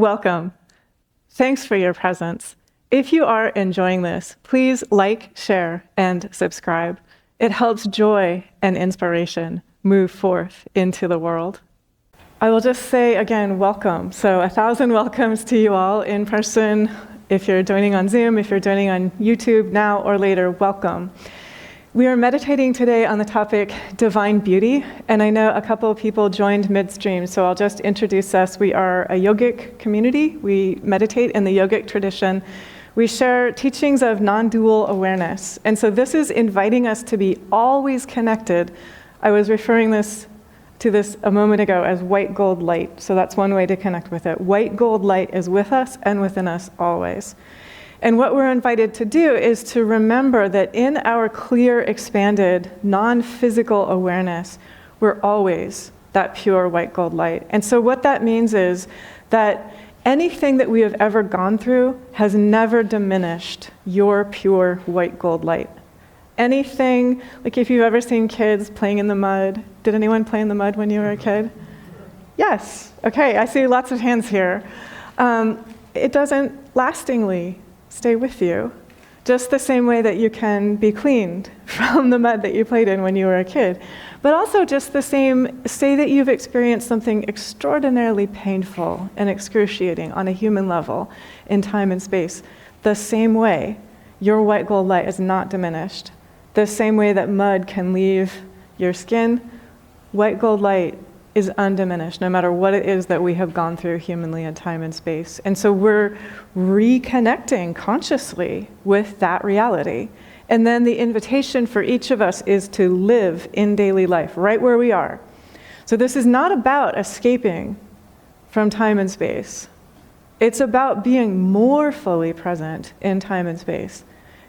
welcome. Thanks for your presence. If you are enjoying this, please like, share, and subscribe. It helps joy and inspiration move forth into the world. I will just say again, welcome. So 1,000 welcomes to you all in person. If you're joining on Zoom, if you're joining on YouTube now or later, welcome. We are meditating today on the topic divine beauty, and I know a couple of people joined midstream, so I'll just introduce us. We are a yogic community. We meditate in the yogic tradition. We share teachings of non-dual awareness, and so this is inviting us to be always connected. I was referring to this a moment ago as white gold light, so that's one way to connect with it. White gold light is with us and within us always. And what we're invited to do is to remember that in our clear, expanded, non-physical awareness, we're always that pure white gold light. And so what that means is that anything that we have ever gone through has never diminished your pure white gold light. Anything, like if you've ever seen kids playing in the mud, did anyone play in the mud when you were a kid? Yes, okay, I see lots of hands here. It doesn't lastingly stay with you, just the same way that you can be cleaned from the mud that you played in when you were a kid. But also just the same, say that you've experienced something extraordinarily painful and excruciating on a human level in time and space. The same way, your white gold light is not diminished. The same way that mud can leave your skin, white gold light is undiminished, no matter what it is that we have gone through humanly in time and space. And so we're reconnecting consciously with that reality. And then the invitation for each of us is to live in daily life, right where we are. So this is not about escaping from time and space. It's about being more fully present in time and space.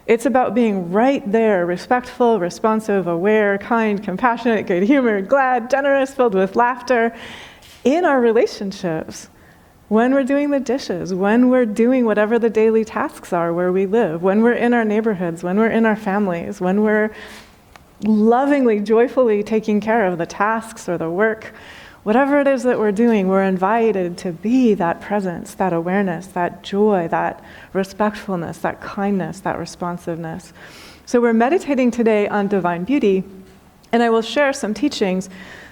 It's about being right there, respectful, responsive, aware, kind, compassionate, good-humored, glad, generous, filled with laughter in our relationships. When we're doing the dishes, when we're doing whatever the daily tasks are where we live, when we're in our neighborhoods, when we're in our families, when we're lovingly, joyfully taking care of the tasks or the work, whatever it is that we're doing, we're invited to be that presence, that awareness, that joy, that respectfulness, that kindness, that responsiveness. So we're meditating today on divine beauty, and I will share some teachings.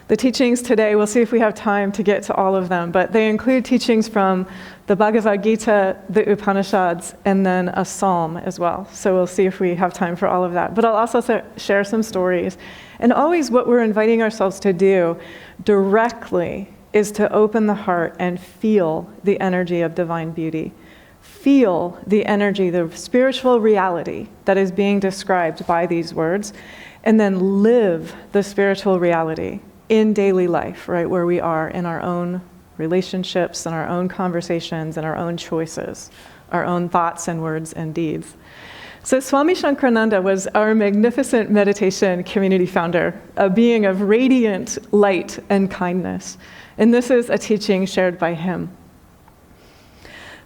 The teachings today, we'll see if we have time to get to all of them, but they include teachings from the Bhagavad Gita, the Upanishads, and then a psalm as well. So we'll see if we have time for all of that. But I'll also share some stories. And always what we're inviting ourselves to do directly is to open the heart and feel the energy of divine beauty. Feel the energy, the spiritual reality that is being described by these words, and then live the spiritual reality in daily life, right where we are in our own relationships and our own conversations and our own choices, our own thoughts and words and deeds. So Swami Nityananda was our magnificent meditation community founder, a being of radiant light and kindness. And this is a teaching shared by him.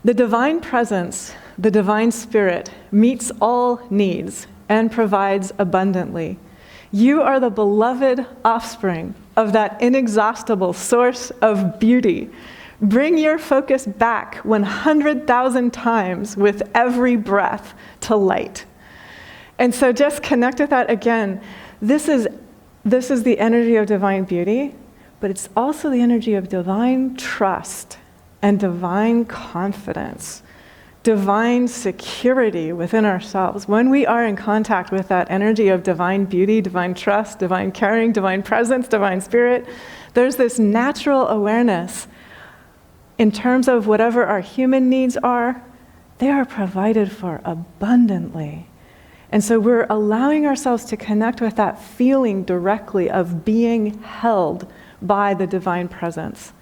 The divine presence, the divine spirit, meets all needs and provides abundantly. You are the beloved offspring of that inexhaustible source of beauty. Bring your focus back 100,000 times with every breath to light. And so just connect with that again. This is the energy of divine beauty, but it's also the energy of divine trust and divine confidence, divine security within ourselves. When we are in contact with that energy of divine beauty, divine trust, divine caring, divine presence, divine spirit, there's this natural awareness in terms of whatever our human needs are, they are provided for abundantly. And so we're allowing ourselves to connect with that feeling directly of being held by the divine presence.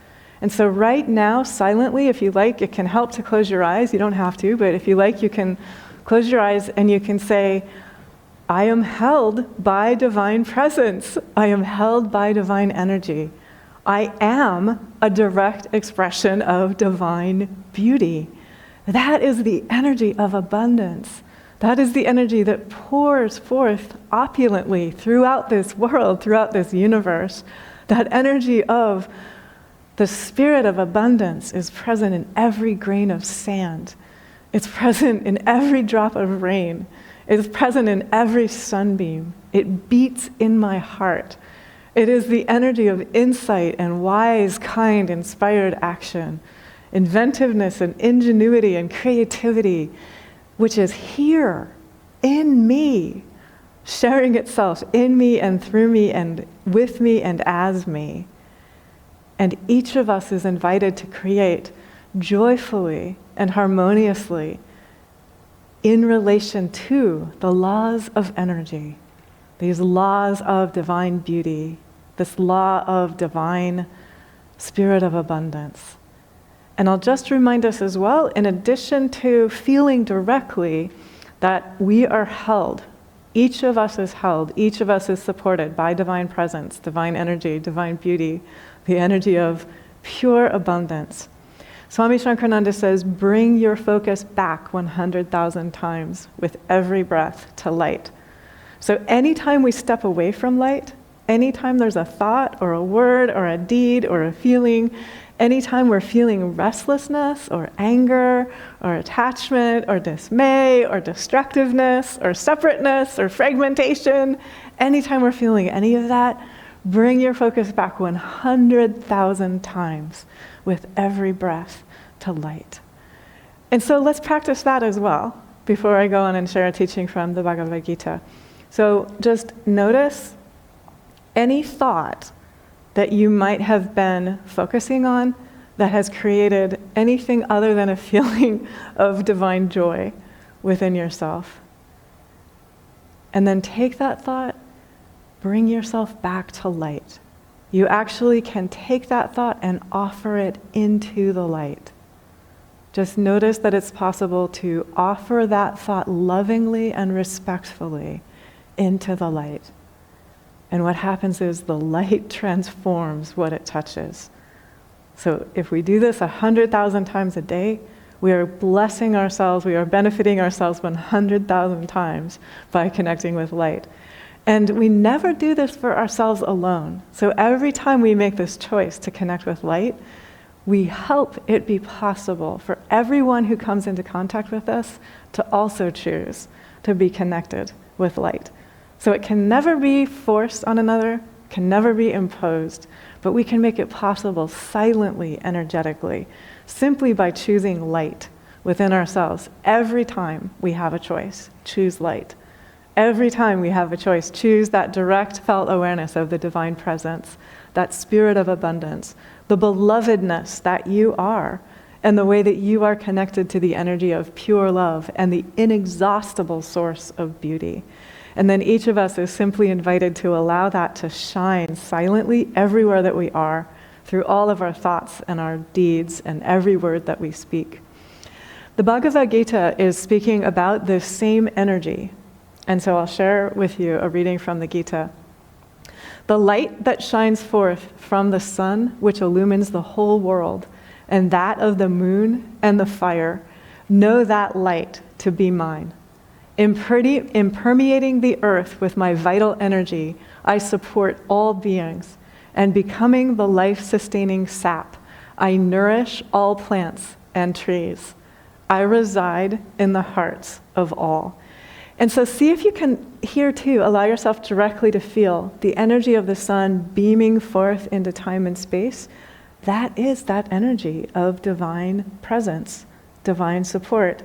And so right now, silently, if you like, it can help to close your eyes. You don't have to, but if you like, you can close your eyes and you can say, I am held by divine presence. I am held by divine energy. I am a direct expression of divine beauty. That is the energy of abundance. That is the energy that pours forth opulently throughout this world, throughout this universe. That energy of The spirit of abundance is present in every grain of sand. It's present in every drop of rain. It is present in every sunbeam. It beats in my heart. It is the energy of insight and wise, kind, inspired action, inventiveness and ingenuity and creativity, which is here in me, sharing itself in me and through me and with me and as me. And each of us is invited to create joyfully and harmoniously in relation to the laws of energy, these laws of divine beauty, this law of divine spirit of abundance. And I'll just remind us as well, in addition to feeling directly that we are held, each of us is held, each of us is supported by divine presence, divine energy, divine beauty, the energy of pure abundance. Swami Shankarananda says, bring your focus back 100,000 times with every breath to light. So anytime we step away from light, anytime there's a thought or a word or a deed or a feeling, anytime we're feeling restlessness or anger or attachment or dismay or destructiveness or separateness or fragmentation, anytime we're feeling any of that, bring your focus back 100,000 times with every breath to light. And so let's practice that as well before I go on and share a teaching from the Bhagavad Gita. So just notice any thought that you might have been focusing on that has created anything other than a feeling of divine joy within yourself. And then take that thought, bring yourself back to light. You actually can take that thought and offer it into the light. Just notice that it's possible to offer that thought lovingly and respectfully into the light. And what happens is the light transforms what it touches. So if we do this 100,000 times a day, we are blessing ourselves, we are benefiting ourselves 100,000 times by connecting with light. And we never do this for ourselves alone. So every time we make this choice to connect with light, we help it be possible for everyone who comes into contact with us to also choose to be connected with light. So it can never be forced on another, can never be imposed, but we can make it possible silently, energetically, simply by choosing light within ourselves. Every time we have a choice, choose light. Every time we have a choice, choose that direct felt awareness of the divine presence, that spirit of abundance, the belovedness that you are, and the way that you are connected to the energy of pure love and the inexhaustible source of beauty. And then each of us is simply invited to allow that to shine silently everywhere that we are, through all of our thoughts and our deeds and every word that we speak. The Bhagavad Gita is speaking about this same energy. And so I'll share with you a reading from the Gita. The light that shines forth from the sun, which illumines the whole world, and that of the moon and the fire, know that light to be mine. In permeating the earth with my vital energy, I support all beings, and becoming the life-sustaining sap, I nourish all plants and trees. I reside in the hearts of all. And so see if you can, here too, allow yourself directly to feel the energy of the sun beaming forth into time and space. That is that energy of divine presence, divine support.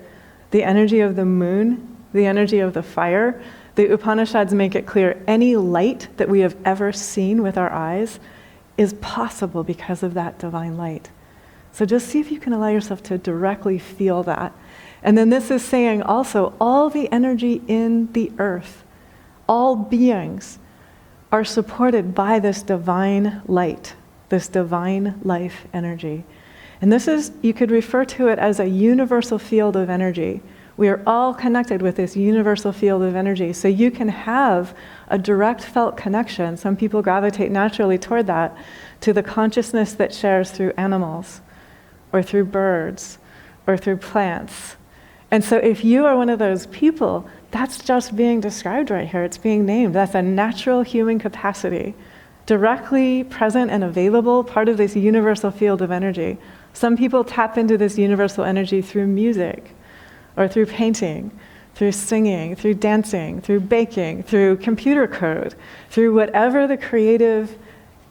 The energy of the moon, the energy of the fire. The Upanishads make it clear any light that we have ever seen with our eyes is possible because of that divine light. So just see if you can allow yourself to directly feel that. And then this is saying also all the energy in the earth, all beings are supported by this divine light, this divine life energy. And this is, you could refer to it as a universal field of energy. We are all connected with this universal field of energy. So you can have a direct felt connection. Some people gravitate naturally toward that, to the consciousness that shares through animals, or through birds, or through plants. And so if you are one of those people, that's just being described right here. It's being named. That's a natural human capacity directly present and available, part of this universal field of energy. Some people tap into this universal energy through music, or through painting, through singing, through dancing, through baking, through computer code, through whatever the creative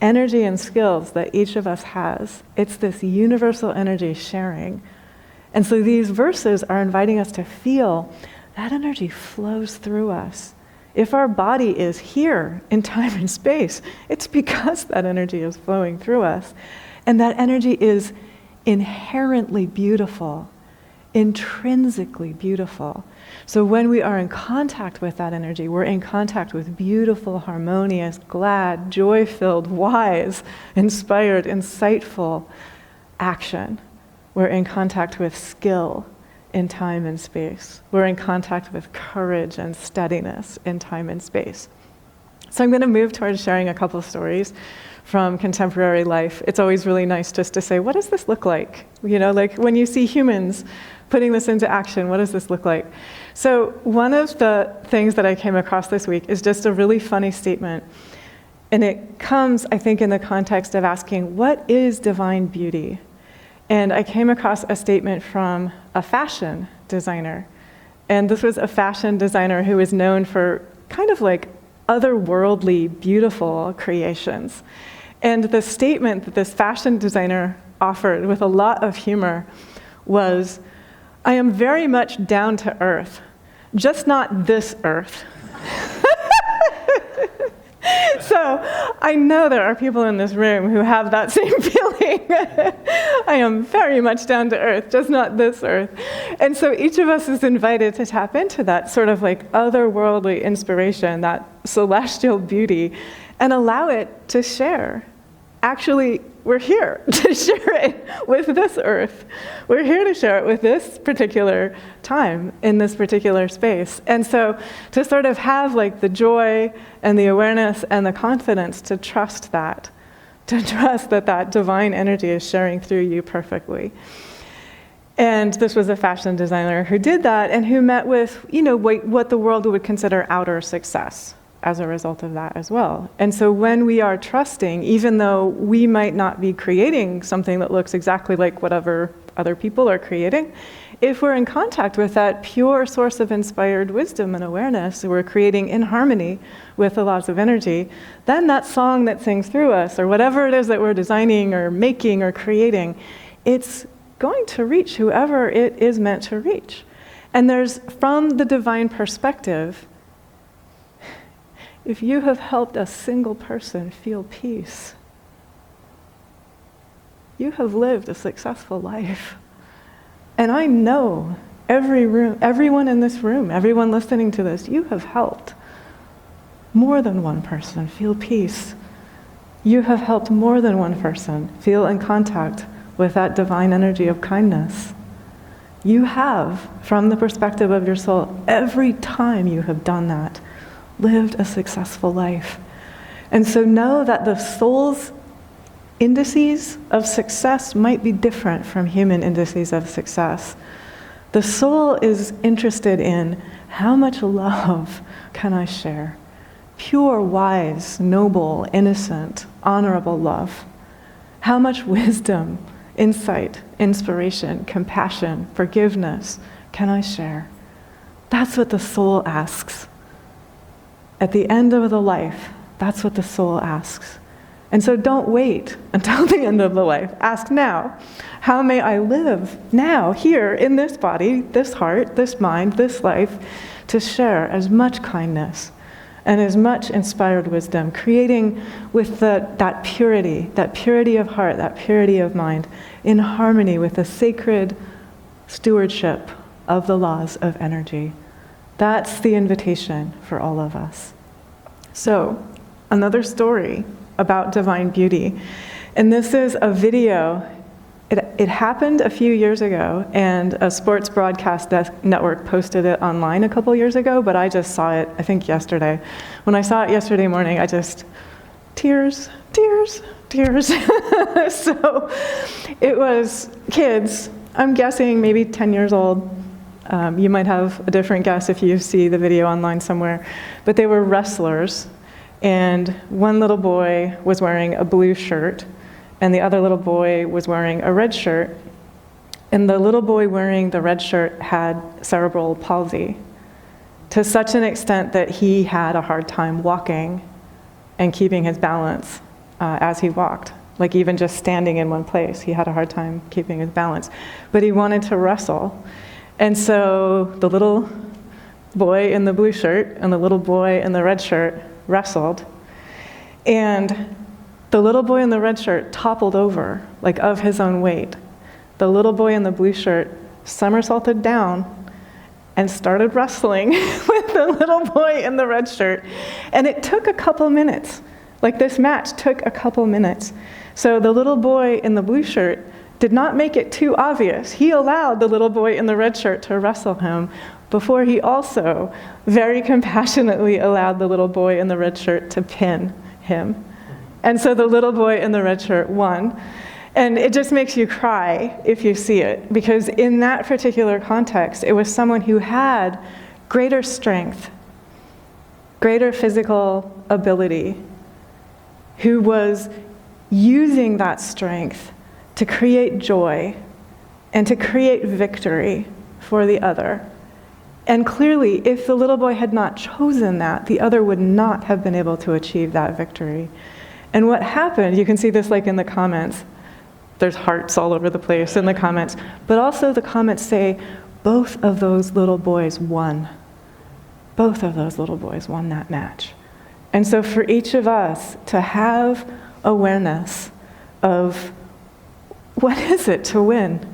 energy and skills that each of us has. It's this universal energy sharing. And so these verses are inviting us to feel that energy flows through us. If our body is here in time and space, it's because that energy is flowing through us. And that energy is inherently beautiful, intrinsically beautiful. So when we are in contact with that energy, we're in contact with beautiful, harmonious, glad, joy-filled, wise, inspired, insightful action. We're in contact with skill in time and space. We're in contact with courage and steadiness in time and space. So I'm going to move towards sharing a couple stories from contemporary life. It's always really nice just to say, what does this look like? You know, like when you see humans putting this into action, what does this look like? So one of the things that I came across this week is just a really funny statement. And it comes, I think, in the context of asking, what is divine beauty? And I came across a statement from a fashion designer. And this was a fashion designer who is known for kind of like otherworldly, beautiful creations. And the statement that this fashion designer offered with a lot of humor was, I am very much down to earth, just not this earth. So I know there are people in this room who have that same feeling. I am very much down to earth, just not this earth. And so each of us is invited to tap into that sort of like otherworldly inspiration, that celestial beauty, and allow it to share. Actually, we're here to share it with this earth. We're here to share it with this particular time in this particular space. And so to sort of have like the joy and the awareness and the confidence to trust that, that divine energy is sharing through you perfectly. And this was a fashion designer who did that and who met with, you know, what the world would consider outer success as a result of that as well. And so when we are trusting, even though we might not be creating something that looks exactly like whatever other people are creating, if we're in contact with that pure source of inspired wisdom and awareness, we're creating in harmony with the laws of energy, then that song that sings through us, or whatever it is that we're designing or making or creating, it's going to reach whoever it is meant to reach. And there's, from the divine perspective, if you have helped a single person feel peace, you have lived a successful life. And I know everyone in this room, everyone listening to this, you have helped more than one person feel peace. You have helped more than one person feel in contact with that divine energy of kindness. You have, from the perspective of your soul, every time you have done that, lived a successful life. And so know that the soul's indices of success might be different from human indices of success. The soul is interested in how much love can I share? Pure, wise, noble, innocent, honorable love. How much wisdom, insight, inspiration, compassion, forgiveness can I share? That's what the soul asks. At the end of the life, that's what the soul asks. And so don't wait until the end of the life. Ask now. How may I live now, here, in this body, this heart, this mind, this life, to share as much kindness and as much inspired wisdom, creating with that purity of heart, that purity of mind, in harmony with the sacred stewardship of the laws of energy. That's the invitation for all of us. So, another story about divine beauty. And this is a video. It happened a few years ago, and a sports broadcast network posted it online a couple years ago, but I just saw it, I think, yesterday. When I saw it yesterday morning, tears. So, it was kids, I'm guessing maybe 10 years old. You might have a different guess if you see the video online somewhere. But they were wrestlers, And one little boy was wearing a blue shirt, and the other little boy was wearing a red shirt. And the little boy wearing the red shirt had cerebral palsy, to such an extent that he had a hard time walking and keeping his balance as he walked. Like even just standing in one place, he had a hard time keeping his balance. But he wanted to wrestle. And so the little boy in the blue shirt and the little boy in the red shirt wrestled. And the little boy in the red shirt toppled over, like of his own weight. The little boy in the blue shirt somersaulted down and started wrestling with the little boy in the red shirt. And it took a couple minutes. Like this match took a couple minutes. So the little boy in the blue shirt did not make it too obvious. He allowed the little boy in the red shirt to wrestle him before he also very compassionately allowed the little boy in the red shirt to pin him. And so the little boy in the red shirt won. And it just makes you cry if you see it, because in that particular context, it was someone who had greater strength, greater physical ability, who was using that strength to create joy and to create victory for the other. And clearly, if the little boy had not chosen that, the other would not have been able to achieve that victory. And what happened, you can see this like in the comments, there's hearts all over the place in the comments, but also the comments say, both of those little boys won. Both of those little boys won that match. And so for each of us to have awareness of what is it to win?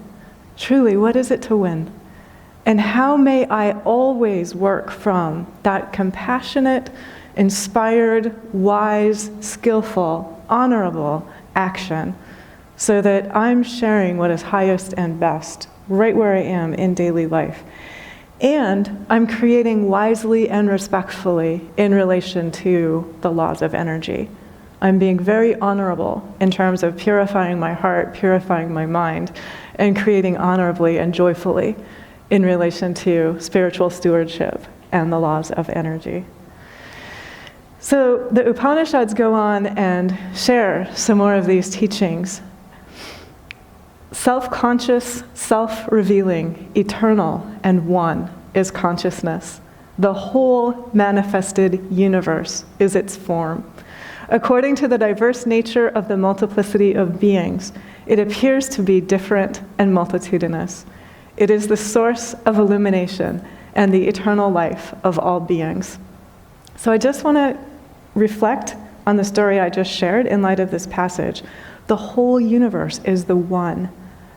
Truly, what is it to win? And how may I always work from that compassionate, inspired, wise, skillful, honorable action, so that I'm sharing what is highest and best right where I am in daily life. And I'm creating wisely and respectfully in relation to the laws of energy. I'm being very honorable in terms of purifying my heart, purifying my mind, and creating honorably and joyfully in relation to spiritual stewardship and the laws of energy. So the Upanishads go on and share some more of these teachings. Self-conscious, self-revealing, eternal, and one is consciousness. The whole manifested universe is its form. According to the diverse nature of the multiplicity of beings, it appears to be different and multitudinous. It is the source of illumination and the eternal life of all beings. So I just want to reflect on the story I just shared in light of this passage. The whole universe is the one.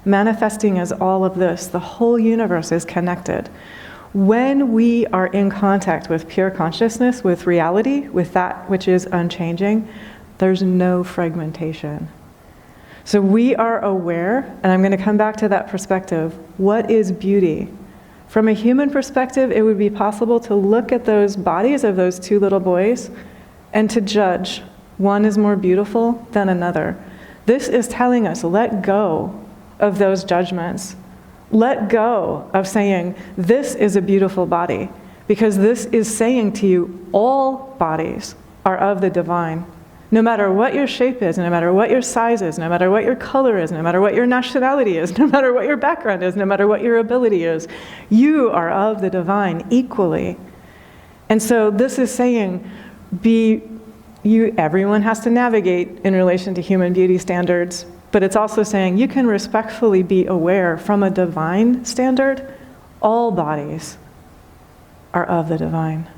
Manifesting as all of this, the whole universe is connected. When we are in contact with pure consciousness, with reality, with that which is unchanging, there's no fragmentation. So we are aware, and I'm going to come back to that perspective. What is beauty? From a human perspective, it would be possible to look at those bodies of those two little boys and to judge one is more beautiful than another. This is telling us, let go of those judgments. Let go of saying, this is a beautiful body, because this is saying to you, all bodies are of the divine. No matter what your shape is, no matter what your size is, no matter what your color is, no matter what your nationality is, no matter what your background is, no matter what your ability is, you are of the divine equally. And so this is saying, everyone has to navigate in relation to human beauty standards, but it's also saying you can respectfully be aware from a divine standard, all bodies are of the divine.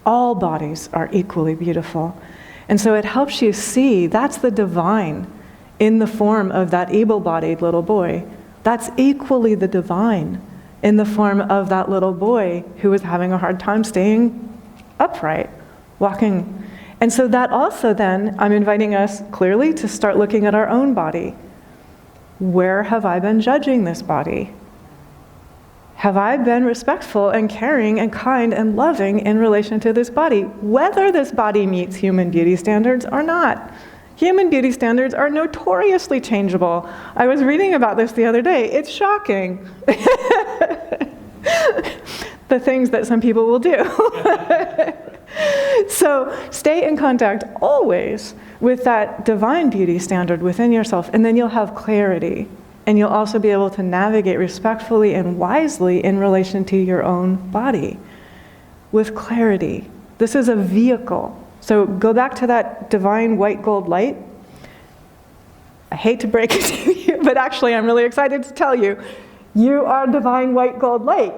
All bodies are equally beautiful. And so it helps you see that's the divine in the form of that able-bodied little boy. That's equally the divine in the form of that little boy who was having a hard time staying upright, walking. And so that also then, I'm inviting us clearly to start looking at our own body. Where have I been judging this body? Have I been respectful and caring and kind and loving in relation to this body, whether this body meets human beauty standards or not? Human beauty standards are notoriously changeable. I was reading about this the other day. It's shocking. The things that some people will do. So stay in contact always with that divine beauty standard within yourself, and then you'll have clarity. And you'll also be able to navigate respectfully and wisely in relation to your own body with clarity. This is a vehicle. So go back to that divine white gold light. I hate to break it to you, but actually I'm really excited to tell you, you are divine white gold light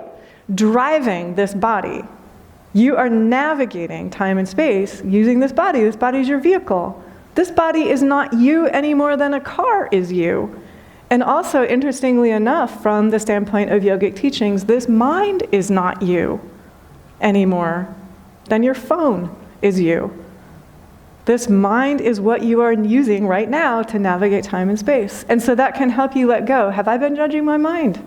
driving this body. You are navigating time and space using this body. This body is your vehicle. This body is not you any more than a car is you. And also, interestingly enough, from the standpoint of yogic teachings, this mind is not you anymore than your phone is you. This mind is what you are using right now to navigate time and space. And so that can help you let go. Have I been judging my mind?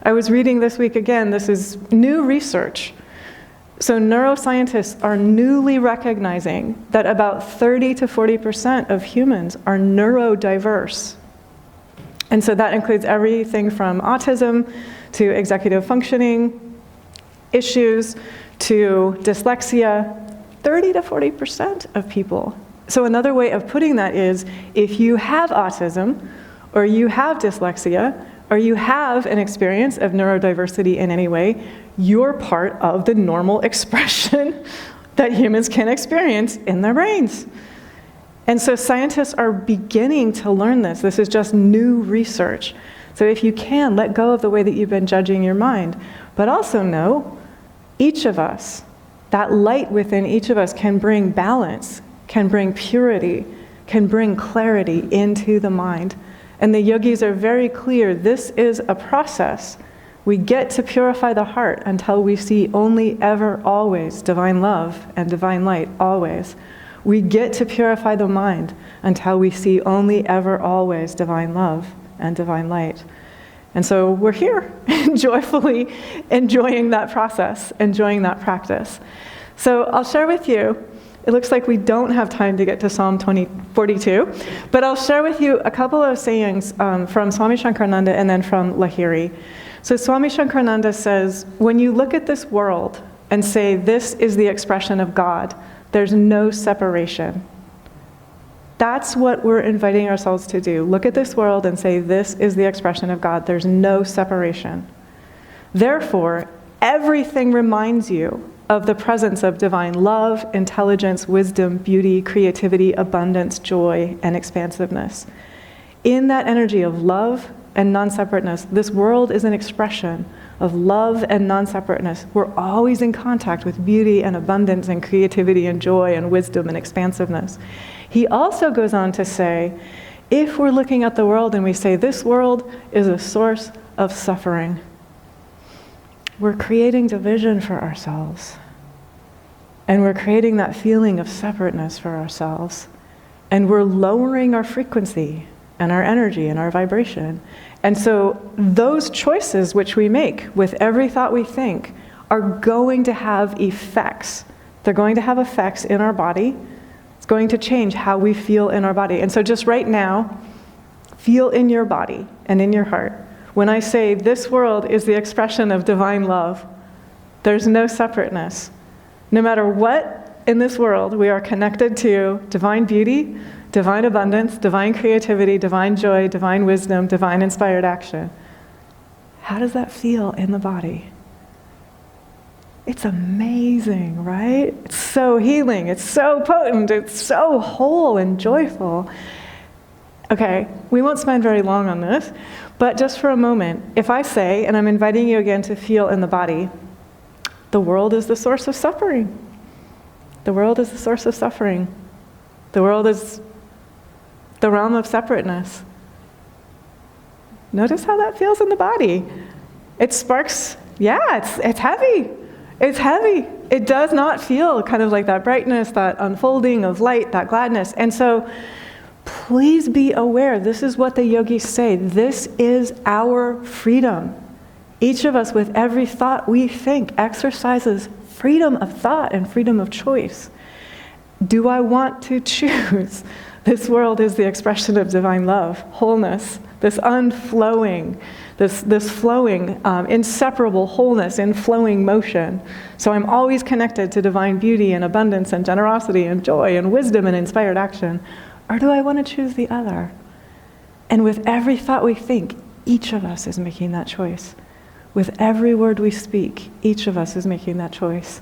I was reading this week again, this is new research. So neuroscientists are newly recognizing that about 30 to 40% of humans are neurodiverse. And so that includes everything from autism to executive functioning issues to dyslexia, 30 to 40% of people. So another way of putting that is, if you have autism, or you have dyslexia, or you have an experience of neurodiversity in any way, you're part of the normal expression that humans can experience in their brains. And so scientists are beginning to learn this. This is just new research. So if you can, let go of the way that you've been judging your mind. But also know, each of us, that light within each of us can bring balance, can bring purity, can bring clarity into the mind. And the yogis are very clear, this is a process. We get to purify the heart until we see only, ever, always divine love and divine light, always. We get to purify the mind until we see only, ever, always divine love and divine light. And so we're here, joyfully enjoying that process, enjoying that practice. So I'll share with you, it looks like we don't have time to get to Psalm 42, but I'll share with you a couple of sayings from Swami Shankarananda and then from Lahiri. So Swami Shankarananda says, when you look at this world and say, this is the expression of God, there's no separation. That's what we're inviting ourselves to do. Look at this world and say, this is the expression of God. There's no separation. Therefore, everything reminds you of the presence of divine love, intelligence, wisdom, beauty, creativity, abundance, joy, and expansiveness. In that energy of love and non-separateness, this world is an expression of love and non-separateness. We're always in contact with beauty and abundance and creativity and joy and wisdom and expansiveness. He also goes on to say, if we're looking at the world and we say this world is a source of suffering, we're creating division for ourselves. And we're creating that feeling of separateness for ourselves. And we're lowering our frequency and our energy and our vibration. And so those choices which we make with every thought we think are going to have effects. They're going to have effects in our body. It's going to change how we feel in our body. And so just right now, feel in your body and in your heart. When I say this world is the expression of divine love, there's no separateness. No matter what in this world, we are connected to divine beauty, divine abundance, divine creativity, divine joy, divine wisdom, divine inspired action. How does that feel in the body? It's amazing, right? It's so healing, it's so potent, it's so whole and joyful. Okay, we won't spend very long on this, but just for a moment, if I say, and I'm inviting you again to feel in the body, the world is the source of suffering. The world is the source of suffering. The world is the realm of separateness. Notice how that feels in the body. It sparks, it's heavy. It's heavy. It does not feel kind of like that brightness, that unfolding of light, that gladness. And so please be aware, this is what the yogis say. This is our freedom. Each of us, with every thought we think, exercises freedom of thought and freedom of choice. Do I want to choose? This world is the expression of divine love, wholeness, this unflowing, this flowing, inseparable wholeness in flowing motion. So I'm always connected to divine beauty and abundance and generosity and joy and wisdom and inspired action. Or do I want to choose the other? And with every thought we think, each of us is making that choice. With every word we speak, each of us is making that choice.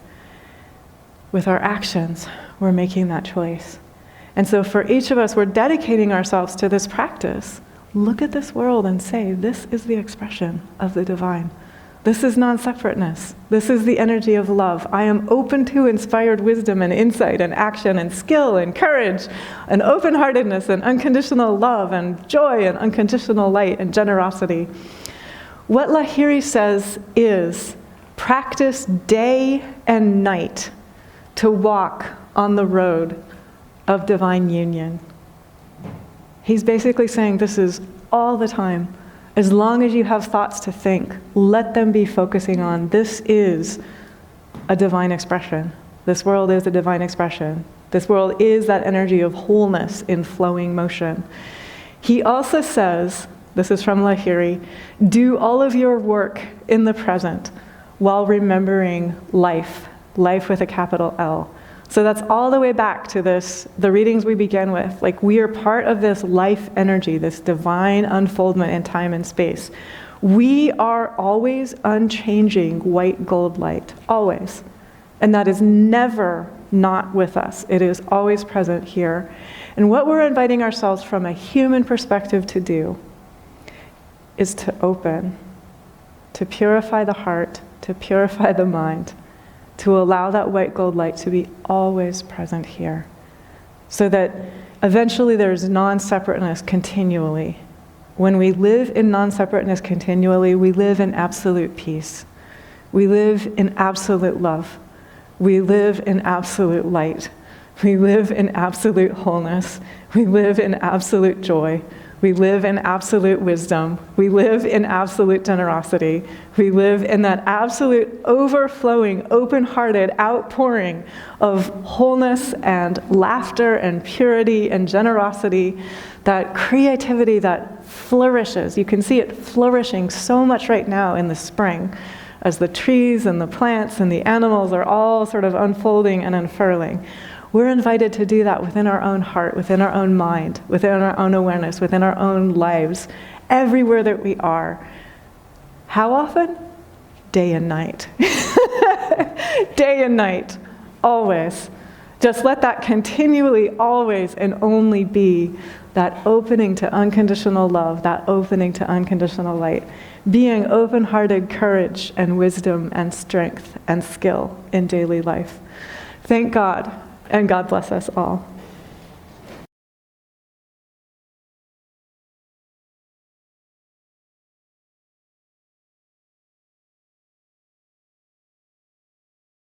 With our actions, we're making that choice. And so for each of us, we're dedicating ourselves to this practice. Look at this world and say, this is the expression of the divine. This is non-separateness. This is the energy of love. I am open to inspired wisdom and insight and action and skill and courage and open-heartedness and unconditional love and joy and unconditional light and generosity. What Lahiri says is, practice day and night to walk on the road of divine union. He's basically saying this is all the time. As long as you have thoughts to think, let them be focusing on this is a divine expression. This world is a divine expression. This world is that energy of wholeness in flowing motion. He also says, this is from Lahiri, do all of your work in the present while remembering life, life with a capital L. So that's all the way back to this, the readings we began with. Like, we are part of this life energy, this divine unfoldment in time and space. We are always unchanging white gold light, always. And that is never not with us. It is always present here. And what we're inviting ourselves from a human perspective to do is to open, to purify the heart, to purify the mind, to allow that white gold light to be always present here, so that eventually there's non-separateness continually. When we live in non-separateness continually, we live in absolute peace. We live in absolute love. We live in absolute light. We live in absolute wholeness. We live in absolute joy. We live in absolute wisdom. We live in absolute generosity. We live in that absolute overflowing, open-hearted outpouring of wholeness and laughter and purity and generosity, that creativity that flourishes. You can see it flourishing so much right now in the spring as the trees and the plants and the animals are all sort of unfolding and unfurling. We're invited to do that within our own heart, within our own mind, within our own awareness, within our own lives, everywhere that we are. How often? Day and night. Day and night, always. Just let that continually, always, and only be that opening to unconditional love, that opening to unconditional light, being open-hearted courage and wisdom and strength and skill in daily life. Thank God. And God bless us all.